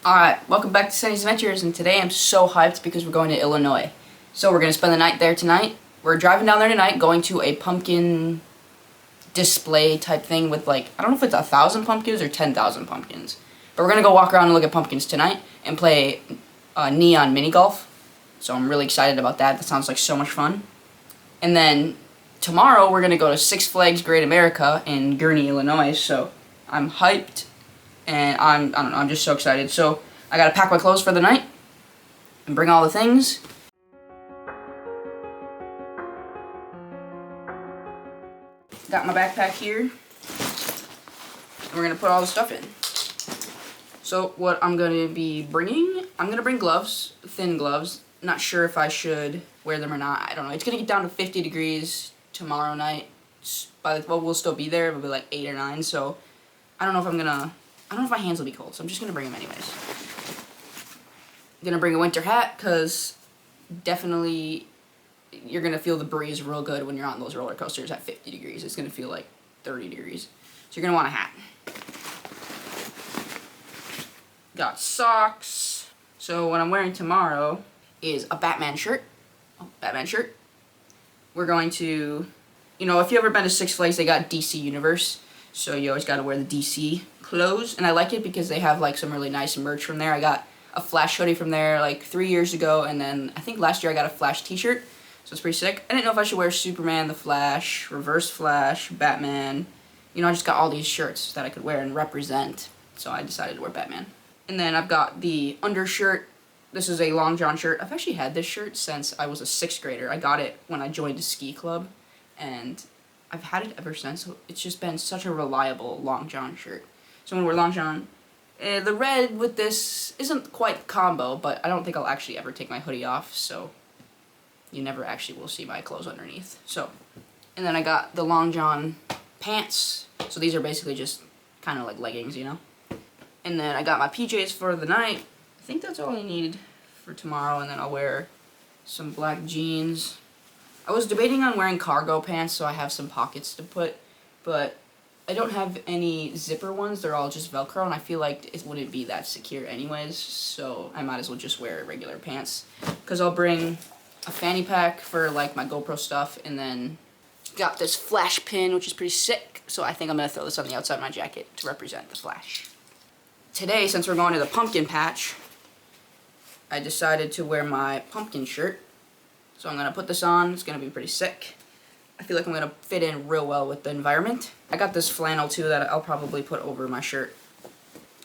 Alright, welcome back to Sunny's Adventures, and today I'm so hyped because we're going to Illinois. So we're going to spend the night there tonight. We're driving down there tonight, going to a pumpkin display type thing with I don't know if it's 1,000 pumpkins or 10,000 pumpkins. But we're going to go walk around and look at pumpkins tonight and play neon mini golf. So I'm really excited about that. That sounds like so much fun. And then tomorrow we're going to go to Six Flags Great America in Gurnee, Illinois. So I'm hyped. And I don't know, I'm just so excited. So I gotta pack my clothes for the night and bring all the things. Got my backpack here. And we're gonna put all the stuff in. So what I'm gonna be bringing, I'm gonna bring gloves, thin gloves. Not sure if I should wear them or not. I don't know. It's gonna get down to 50 degrees tomorrow night. Well, we'll still be there. It'll be like 8 or 9. So I don't know if my hands will be cold, so I'm just going to bring them anyways. I'm going to bring a winter hat, because definitely you're going to feel the breeze real good when you're on those roller coasters at 50 degrees. It's going to feel like 30 degrees. So you're going to want a hat. Got socks. So what I'm wearing tomorrow is a Batman shirt. Oh, Batman shirt. We're going to, if you've ever been to Six Flags, they got DC Universe. So you always got to wear the DC clothes, and I like it because they have some really nice merch from there. I got a Flash hoodie from there 3 years ago, and then I think last year I got a Flash t-shirt, so it's pretty sick. I didn't know if I should wear Superman, the Flash, Reverse Flash, Batman. I just got all these shirts that I could wear and represent, so I decided to wear Batman. And then I've got the undershirt. This is a long john shirt. I've actually had this shirt since I was a 6th grader. I got it when I joined a ski club, and I've had it ever since. So it's just been such a reliable long john shirt. So I'm going to wear long john. The red with this isn't quite combo, but I don't think I'll actually ever take my hoodie off, so you never actually will see my clothes underneath. So, and then I got the long john pants. So these are basically just kind of like leggings, And then I got my PJs for the night. I think that's all I need for tomorrow, and then I'll wear some black jeans. I was debating on wearing cargo pants so I have some pockets to put, but I don't have any zipper ones. They're all just Velcro, and I feel like it wouldn't be that secure anyways, so I might as well just wear regular pants. Because I'll bring a fanny pack for my GoPro stuff, and then got this Flash pin, which is pretty sick, so I think I'm going to throw this on the outside of my jacket to represent the Flash. Today, since we're going to the pumpkin patch, I decided to wear my pumpkin shirt. So I'm going to put this on. It's going to be pretty sick. I feel like I'm going to fit in real well with the environment. I got this flannel too that I'll probably put over my shirt.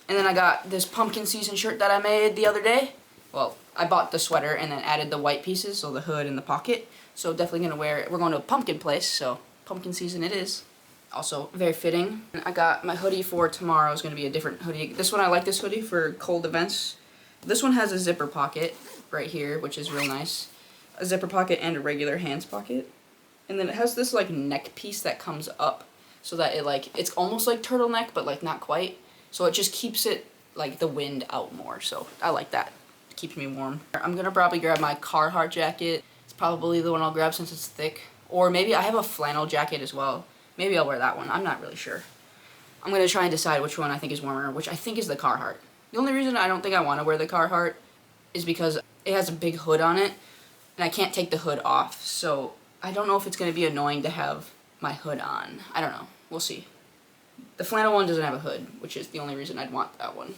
And then I got this pumpkin season shirt that I made the other day. Well, I bought the sweater and then added the white pieces, so the hood and the pocket. So definitely going to wear it. We're going to a pumpkin place, so pumpkin season it is. Also very fitting. And I got my hoodie for tomorrow. It's going to be a different hoodie. This one, I like this hoodie for cold events. This one has a zipper pocket right here, which is real nice. A zipper pocket and a regular hands pocket, and then it has this neck piece that comes up so that it's almost like turtleneck, but not quite, so it just keeps it the wind out more, so I like that. It keeps me warm. I'm gonna probably grab my Carhartt jacket. It's probably the one I'll grab since it's thick, or maybe I have a flannel jacket as well. Maybe I'll wear that one. I'm not really sure. I'm gonna try and decide which one I think is warmer, which I think is the Carhartt. The only reason I don't think I want to wear the Carhartt is because it has a big hood on it, and I can't take the hood off, so I don't know if it's going to be annoying to have my hood on. I don't know. We'll see. The flannel one doesn't have a hood, which is the only reason I'd want that one.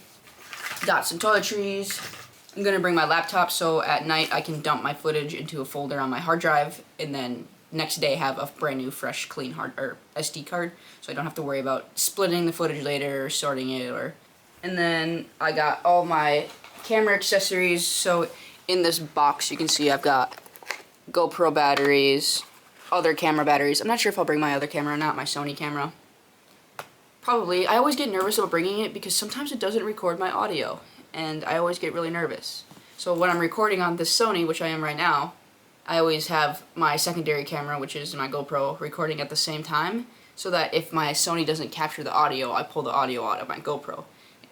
Got some toiletries. I'm going to bring my laptop so at night I can dump my footage into a folder on my hard drive, and then next day have a brand new, fresh, clean SD card, so I don't have to worry about splitting the footage later or sorting it. And then I got all my camera accessories. So in this box, you can see I've got GoPro batteries, other camera batteries. I'm not sure if I'll bring my other camera or not, my Sony camera. Probably. I always get nervous about bringing it because sometimes it doesn't record my audio, and I always get really nervous. So when I'm recording on this Sony, which I am right now, I always have my secondary camera, which is my GoPro, recording at the same time, so that if my Sony doesn't capture the audio, I pull the audio out of my GoPro,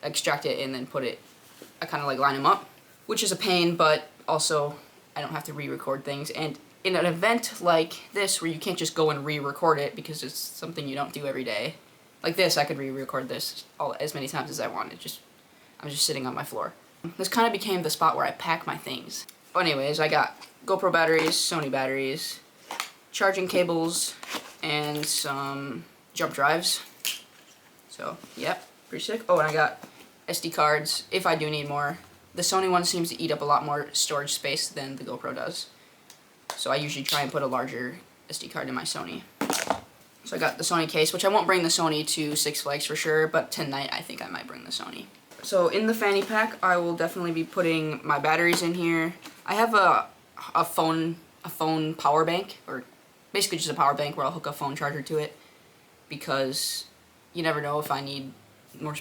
extract it, and then I kind of line them up, which is a pain, but also I don't have to re-record things. And in an event like this, where you can't just go and re-record it because it's something you don't do every day, like this, I could re-record this as many times as I wanted. I'm just sitting on my floor. This kind of became the spot where I pack my things. Anyways, I got GoPro batteries, Sony batteries, charging cables, and some jump drives. So, yep, pretty sick. Oh, and I got SD cards if I do need more. The Sony one seems to eat up a lot more storage space than the GoPro does. So I usually try and put a larger SD card in my Sony. So I got the Sony case, which I won't bring the Sony to Six Flags for sure, but tonight I think I might bring the Sony. So in the fanny pack, I will definitely be putting my batteries in here. I have a phone power bank, or basically just a power bank where I'll hook a phone charger to it, because you never know if I need more,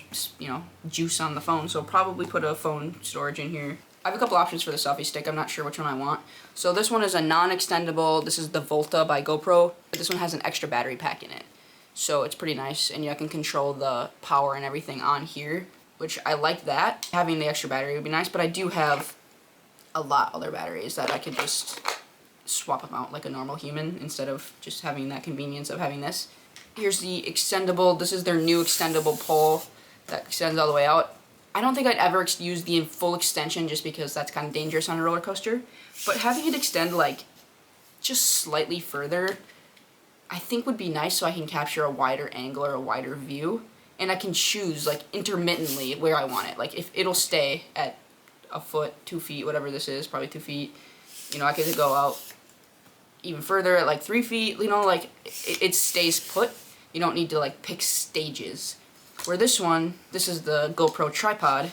juice on the phone. So I'll probably put a phone storage in here. I have a couple options for the selfie stick. I'm not sure which one I want. So this one is a non-extendable. This is the Volta by GoPro. This one has an extra battery pack in it. So it's pretty nice, and I can control the power and everything on here, which I like that. Having the extra battery would be nice, but I do have a lot other batteries that I could just swap them out like a normal human instead of just having that convenience of having this. Here's the extendable. This is their new extendable pole that extends all the way out. I don't think I'd ever use the full extension just because that's kind of dangerous on a roller coaster. But having it extend like just slightly further, I think would be nice, so I can capture a wider angle or a wider view. And I can choose like intermittently where I want it. Like if it'll stay at a foot, 2 feet, whatever this is, probably 2 feet. I could go out even further at like 3 feet, like it stays put. You don't need to like pick stages. Where this one, this is the GoPro tripod,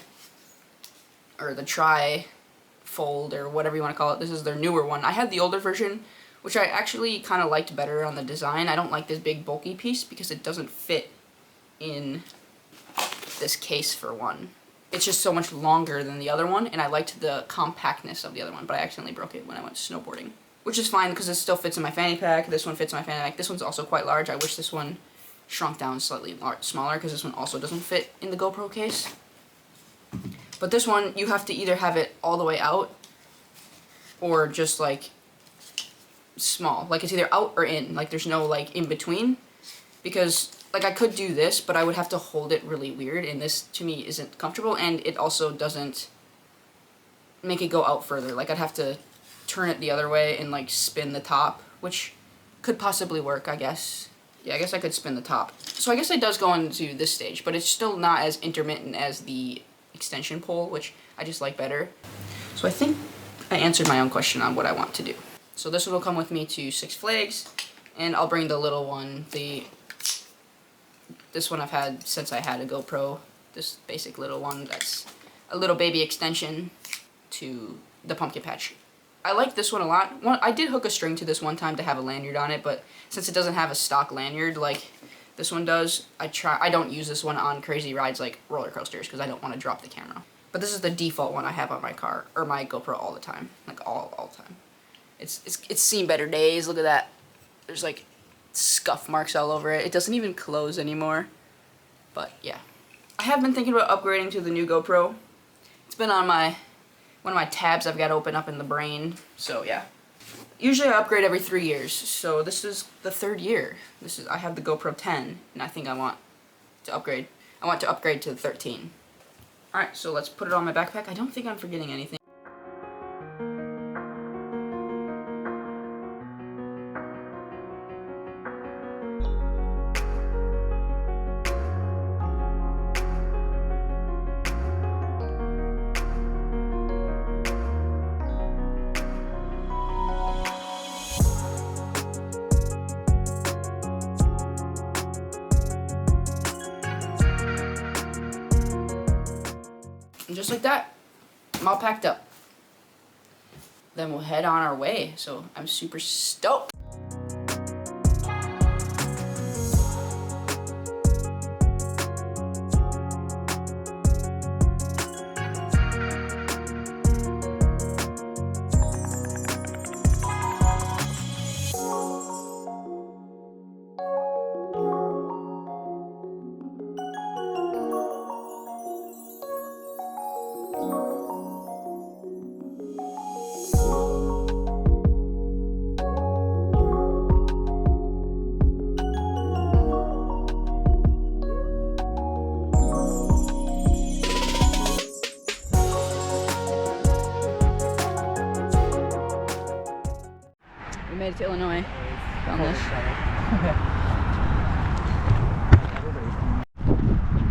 or the tri-fold, or whatever you want to call it. This is their newer one. I had the older version, which I actually kind of liked better on the design. I don't like this big bulky piece because it doesn't fit in this case for one. It's just so much longer than the other one, and I liked the compactness of the other one, but I accidentally broke it when I went snowboarding. Which is fine because it still fits in my fanny pack. This one fits in my fanny pack. This one's also quite large. I wish this one shrunk down slightly smaller because this one also doesn't fit in the GoPro case. But this one, you have to either have it all the way out or just like small. Like it's either out or in. Like there's no like in between, because like I could do this, but I would have to hold it really weird, and this to me isn't comfortable, and it also doesn't make it go out further. Like I'd have to turn it the other way and like spin the top, which could possibly work, I guess. Yeah, I guess I could spin the top. So I guess it does go into this stage, but it's still not as intermittent as the extension pole, which I just like better. So I think I answered my own question on what I want to do. So this one will come with me to Six Flags, and I'll bring the little one. This one I've had since I had a GoPro. This basic little one that's a little baby extension to the pumpkin patch. I like this one a lot. I did hook a string to this one time to have a lanyard on it, but since it doesn't have a stock lanyard like this one does, I don't use this one on crazy rides like roller coasters because I don't want to drop the camera. But this is the default one I have on my car, or my GoPro all the time, like all the time. It's seen better days. Look at that. There's like scuff marks all over it. It doesn't even close anymore. But yeah, I have been thinking about upgrading to the new GoPro. It's been on one of my tabs I've got open up in the brain. So yeah, usually I upgrade every 3 years. So this is the 3rd year. I have the GoPro 10, and I think I want to upgrade. I want to upgrade to the 13. All right, so let's put it on my backpack. I don't think I'm forgetting anything. And just like that, I'm all packed up. Then we'll head on our way. So I'm super stoked. made it to Illinois. Found this.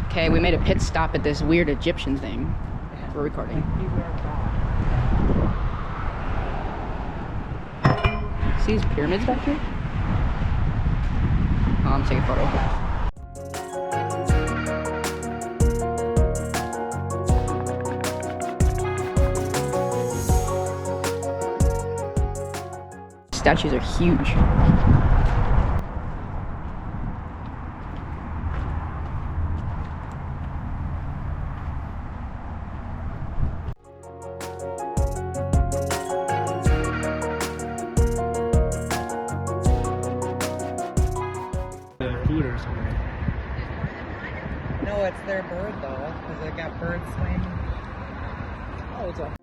Okay, we made a pit stop at this weird Egyptian thing. We're recording. See these pyramids back here? Oh, I'm taking a photo. Statues are huge. No, it's their bird though, because they got birds swinging. Oh, it's a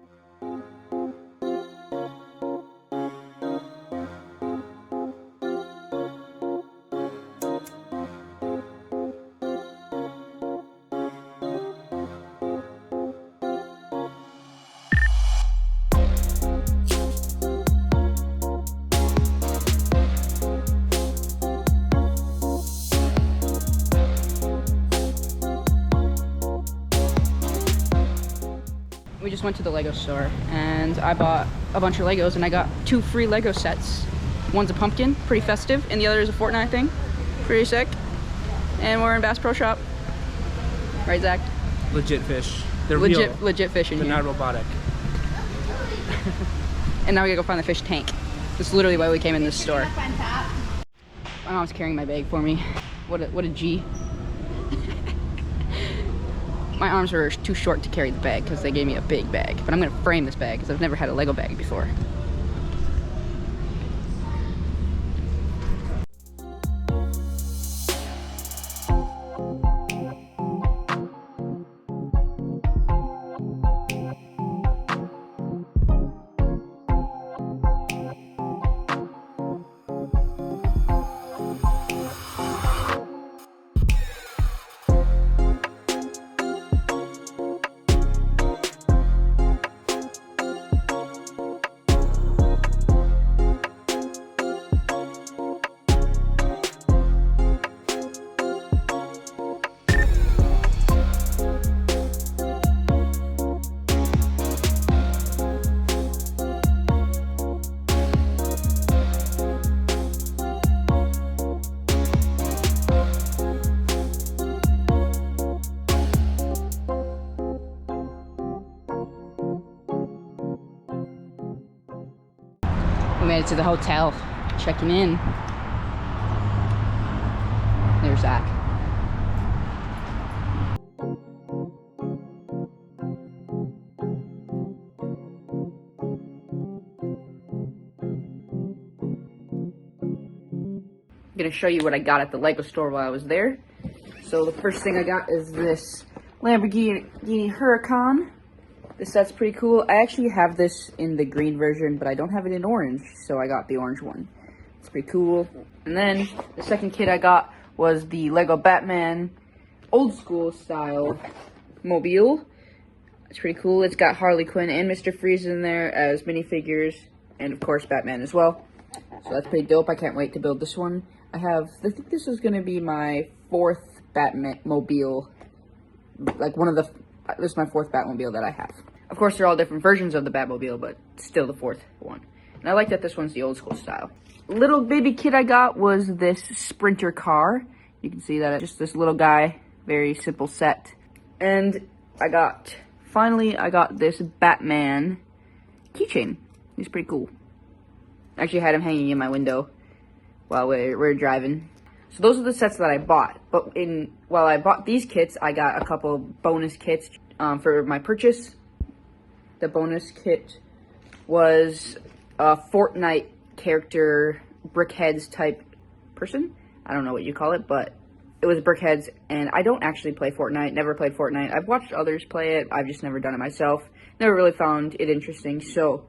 We just went to the Lego store and I bought a bunch of Legos and I got 2 free Lego sets. One's a pumpkin, pretty festive, and the other is a Fortnite thing. Pretty sick. And we're in Bass Pro Shop. Right, Zach? Legit fish. They're legit fish in They're here. not robotic. And now we gotta go find the fish tank. That's literally why we came in this store. My mom's carrying my bag for me. What a G. My arms were too short to carry the bag because they gave me a big bag. But I'm gonna frame this bag because I've never had a Lego bag before. We made it to the hotel, checking in. There's Zach. I'm gonna show you what I got at the Lego store while I was there. So the first thing I got is this Lamborghini Huracan. This set's pretty cool. I actually have this in the green version, but I don't have it in orange, so I got the orange one. It's pretty cool. And then the second kit I got was the Lego Batman old school style mobile. It's pretty cool. It's got Harley Quinn and Mr. Freeze in there as minifigures, and of course Batman as well. So that's pretty dope. I can't wait to build this one. I think this is going to be my 4th Batmobile. Like this is my 4th Batmobile that I have. Of course, they're all different versions of the Batmobile, but still the 4th one. And I like that this one's the old school style. Little baby kit I got was this Sprinter car. You can see that it's just this little guy, very simple set. And finally I got this Batman keychain. He's pretty cool. I actually had him hanging in my window while we're driving. So those are the sets that I bought. But while I bought these kits, I got a couple bonus kits for my purchase. The bonus kit was a Fortnite character, Brickheads type person. I don't know what you call it, but it was Brickheads, and I don't actually play Fortnite, never played Fortnite. I've watched others play it, I've just never done it myself. Never really found it interesting, so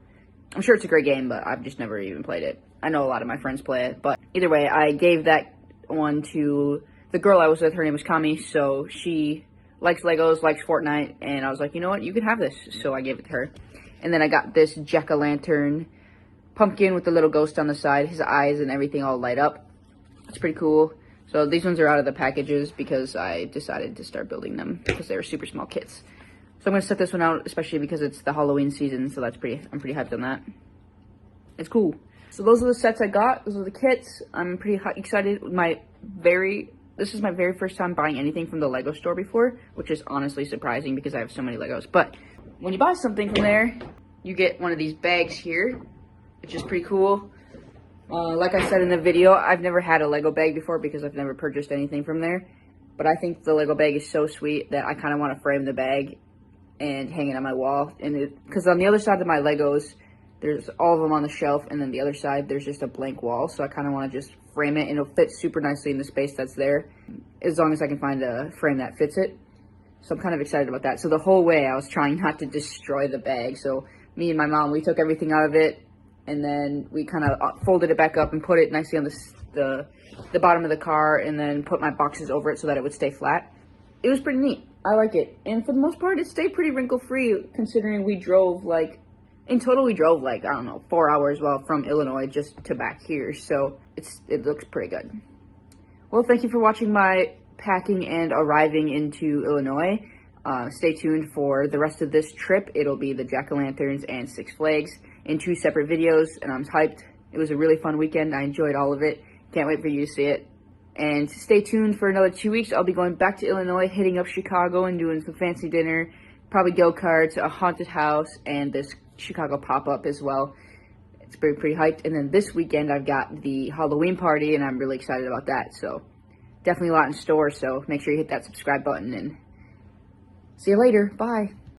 I'm sure it's a great game, but I've just never even played it. I know a lot of my friends play it, but either way, I gave that one to the girl I was with. Her name was Kami, so she likes Legos, likes Fortnite, and I was like, you know what, you can have this, so I gave it to her. And then I got this jack-o'-lantern pumpkin with the little ghost on the side, his eyes and everything all light up. It's pretty cool. So these ones are out of the packages because I decided to start building them because they were super small kits. So I'm going to set this one out, especially because it's the Halloween season, so I'm pretty hyped on that. It's cool. So those are the sets I got. Those are the kits. I'm pretty excited. This is my very first time buying anything from the Lego store before, which is honestly surprising because I have so many Legos. But when you buy something from there, you get one of these bags here, which is pretty cool. Like I said in the video, I've never had a Lego bag before because I've never purchased anything from there. But I think the Lego bag is so sweet that I kind of want to frame the bag and hang it on my wall. Because on the other side of my Legos, there's all of them on the shelf, and then the other side, there's just a blank wall. So I kind of want to just frame it, and it'll fit super nicely in the space that's there, as long as I can find a frame that fits it. So I'm kind of excited about that. So the whole way, I was trying not to destroy the bag. So me and my mom, we took everything out of it, and then we kind of folded it back up and put it nicely on the bottom of the car, and then put my boxes over it so that it would stay flat. It was pretty neat. I like it. And for the most part, it stayed pretty wrinkle-free, considering we drove, like, in total, we drove, like, I don't know, 4 hours, from Illinois just to back here. So it looks pretty good. Well, thank you for watching my packing and arriving into Illinois. Stay tuned for the rest of this trip. It'll be the Jack-o'-lanterns and Six Flags in 2 separate videos, and I'm hyped. It was a really fun weekend. I enjoyed all of it. Can't wait for you to see it. And stay tuned for another 2 weeks. I'll be going back to Illinois, hitting up Chicago and doing some fancy dinner, probably go-karts, a haunted house, and this Chicago pop-up as well. It's pretty hyped. And then this weekend I've got the Halloween party, and I'm really excited about that. So definitely a lot in store, so make sure you hit that subscribe button, and see you later. Bye.